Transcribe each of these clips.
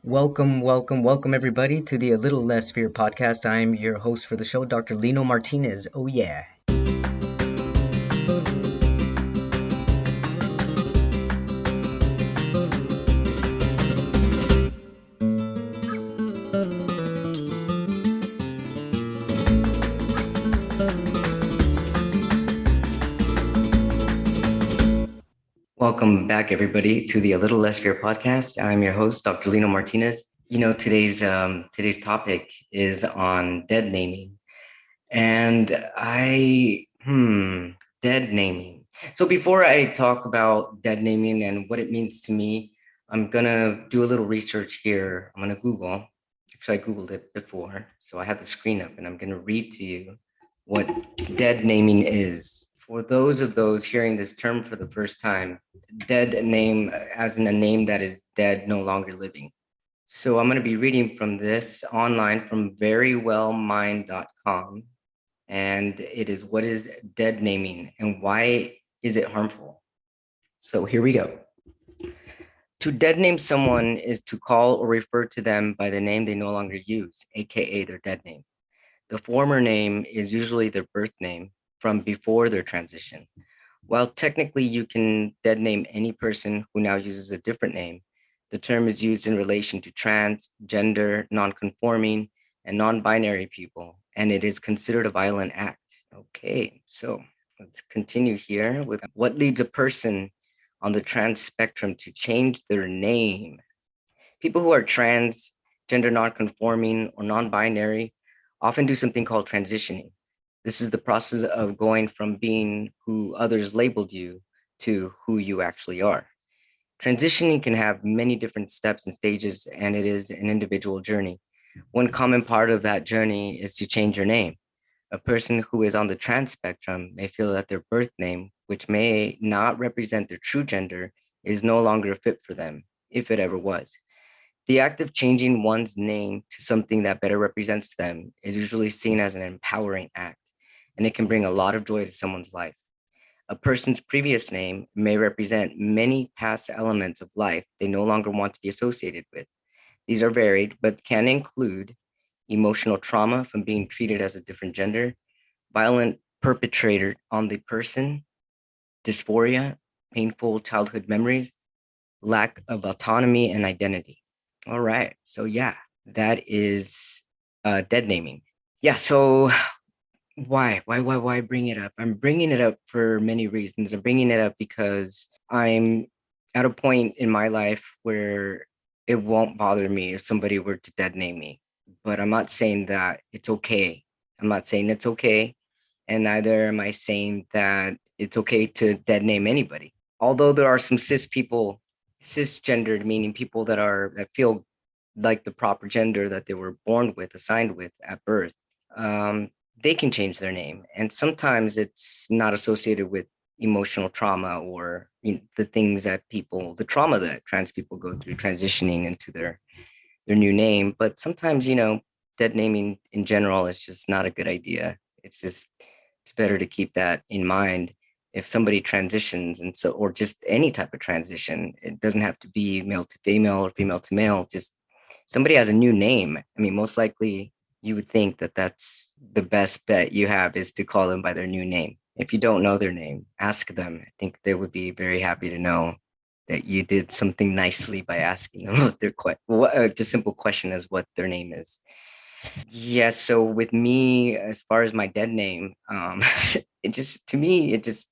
Welcome everybody to the A Little Less Fear podcast. I'm your host for the show, Dr. Lino Martinez. Oh yeah. Welcome back everybody to the A Little Less Fear podcast. I'm your host, Dr. Lino Martinez. Today's topic is on dead naming. And dead naming. So before I talk about dead naming and what it means to me, I'm gonna do a little research here. I'm gonna Google. Actually, I Googled it before, so I have the screen up and I'm gonna read to you what dead naming is. For those hearing this term for the first time, dead name as in a name that is dead, no longer living. So I'm going to be reading from this online from verywellmind.com. And it is, what is dead naming and why is it harmful? So here we go. To dead name someone is to call or refer to them by the name they no longer use, aka their dead name. The former name is usually their birth name from before their transition. While technically you can dead name any person who now uses a different name, the term is used in relation to trans, gender, non-conforming, and non-binary people, and it is considered a violent act. Okay, so let's continue here with what leads a person on the trans spectrum to change their name. People who are trans, gender non-conforming, or non-binary often do something called transitioning. This is the process of going from being who others labeled you to who you actually are. Transitioning can have many different steps and stages, and it is an individual journey. One common part of that journey is to change your name. A person who is on the trans spectrum may feel that their birth name, which may not represent their true gender, is no longer fit for them, if it ever was. The act of changing one's name to something that better represents them is usually seen as an empowering act, and it can bring a lot of joy to someone's life. A person's previous name may represent many past elements of life they no longer want to be associated with. These are varied, but can include emotional trauma from being treated as a different gender, violent perpetrated on the person, dysphoria, painful childhood memories, lack of autonomy and identity. All right. So yeah, that is dead naming. Yeah. So why bring it up? I'm bringing it up for many reasons. I'm bringing it up because I'm at a point in my life where it won't bother me if somebody were to dead name me. But I'm not saying that it's okay. I'm not saying it's okay. And neither am I saying that it's okay to dead name anybody. Although there are some cis people, cisgendered, meaning people that feel like the proper gender that they were born with, assigned with at birth, they can change their name. And sometimes it's not associated with emotional trauma or the things that the trauma that trans people go through transitioning into their new name. But sometimes, dead naming in general is just not a good idea. It's better to keep that in mind if somebody transitions, and so, or just any type of transition. It doesn't have to be male to female or female to male. Just somebody has a new name. I mean, most likely you would think that that's the best bet you have, is to call them by their new name. If you don't know their name, ask them. I think they would be very happy to know that you did something nicely by asking them what just simple question as what their name is. Yes. So with me, as far as my dead name, it just, to me, it just,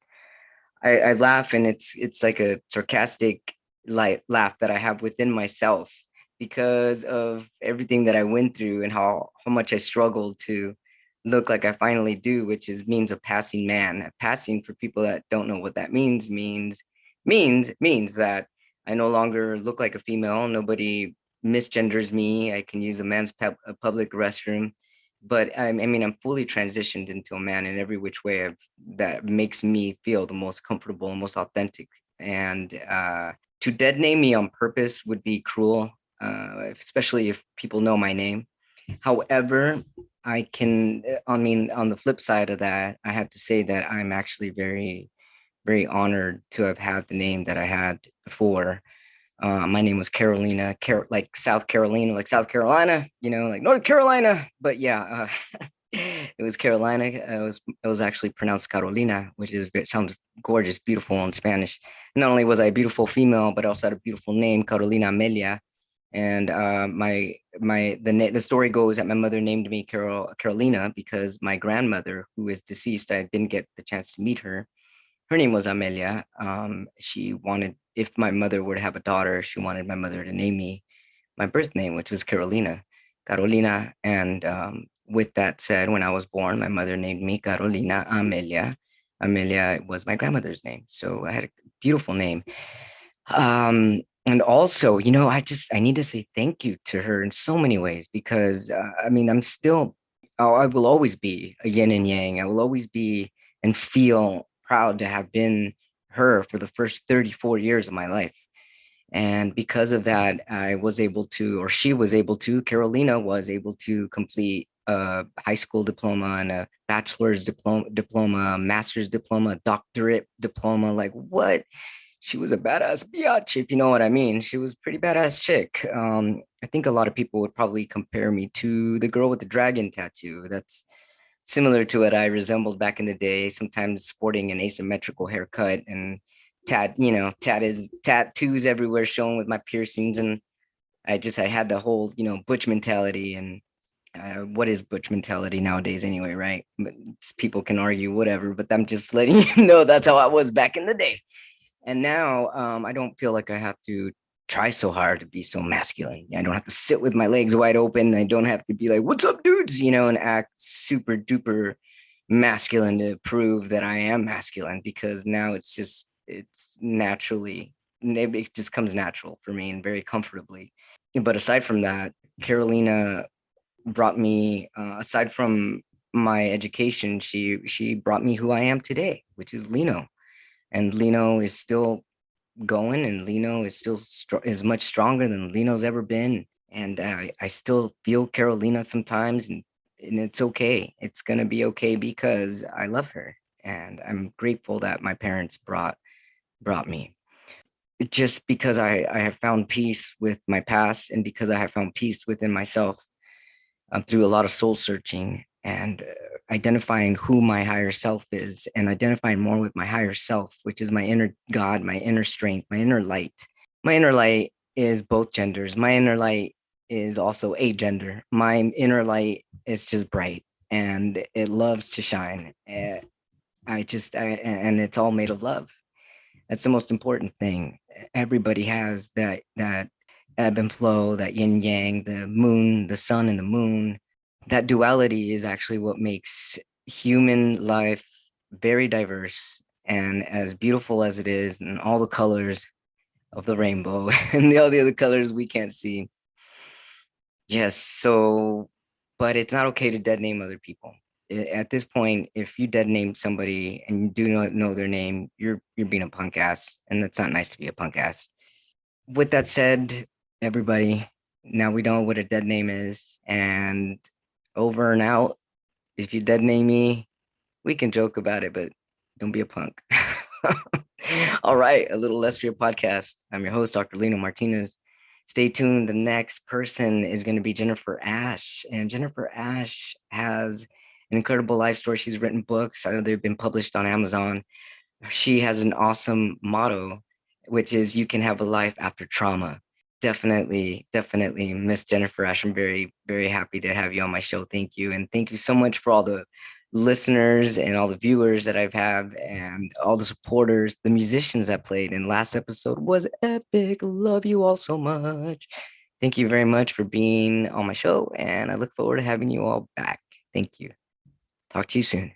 I laugh, and it's like a sarcastic laugh that I have within myself because of everything that I went through and how much I struggled to look like I finally do, which is means a passing man. Passing, for people that don't know what that means that I no longer look like a female. Nobody misgenders me. I can use a a public restroom, but I mean, I'm fully transitioned into a man in every which way that makes me feel the most comfortable and most authentic. And to dead name me on purpose would be cruel, especially if people know my name. However, I mean, on the flip side of that, I have to say that I'm actually very, very honored to have had the name that I had before. My name was Carolina, like South Carolina, like South Carolina, like North Carolina. But yeah, it was Carolina. It was actually pronounced Carolina, which sounds gorgeous, beautiful in Spanish. Not only was I a beautiful female, but I also had a beautiful name, Carolina Amelia. And the story goes that my mother named me Carolina because my grandmother, who is deceased, I didn't get the chance to meet her. Her name was Amelia. She wanted, if my mother were to have a daughter, she wanted my mother to name me my birth name, which was Carolina. And with that said, when I was born, my mother named me Carolina Amelia. Amelia was my grandmother's name, so I had a beautiful name. And also, I need to say thank you to her in so many ways because I mean, I will always be a yin and yang. I will always be and feel proud to have been her for the first 34 years of my life. And because of that, I was able to, or she was able to, Carolina was able to complete a high school diploma and a bachelor's diploma, master's diploma, doctorate diploma. Like what? She was a badass biatch, if you know what I mean. She was a pretty badass chick. I think a lot of people would probably compare me to the girl with the dragon tattoo. That's similar to what I resembled back in the day, sometimes sporting an asymmetrical haircut and tattoos everywhere showing with my piercings. And I had the whole, butch mentality. And what is butch mentality nowadays anyway, right? But people can argue whatever, but I'm just letting you know that's how I was back in the day. And now I don't feel like I have to try so hard to be so masculine. I don't have to sit with my legs wide open. I don't have to be like, what's up, dudes? And act super duper masculine to prove that I am masculine because now it's naturally, it just comes natural for me and very comfortably. But aside from that, Carolina brought me, aside from my education, she brought me who I am today, which is Lino. And Lino is still going, and Lino is still is much stronger than Lino's ever been. And I still feel Carolina sometimes, and it's okay. It's gonna be okay because I love her, and I'm grateful that my parents brought me. Just because I have found peace with my past, and because I have found peace within myself through a lot of soul searching and identifying who my higher self is and identifying more with my higher self, which is my inner God, my inner strength, my inner light. My inner light is both genders. My inner light is also a gender. My inner light is just bright and it loves to shine. And it's all made of love. That's the most important thing. Everybody has that ebb and flow, that yin yang, the moon, the sun and the moon. That duality is actually what makes human life very diverse and as beautiful as it is, and all the colors of the rainbow and all the other colors we can't see. Yes, so, but it's not okay to dead name other people. At this point, if you dead name somebody and you do not know their name, you're being a punk ass, and it's not nice to be a punk ass. With that said, everybody, now we know what a dead name is, and over and out. If you dead name me, we can joke about it, but don't be a punk. All right, a little less for your podcast. I'm your host, Dr. Lino Martinez. Stay tuned. The next person is going to be Jennifer Ash, and Jennifer Ash has an incredible life story. She's written books. I know they've been published on Amazon. She has an awesome motto, which is you can have a life after trauma. Definitely, Miss Jennifer Ash. I'm very, very happy to have you on my show. Thank you. And thank you so much for all the listeners and all the viewers that I've had and all the supporters, the musicians that played. And last episode was epic. Love you all so much. Thank you very much for being on my show. And I look forward to having you all back. Thank you. Talk to you soon.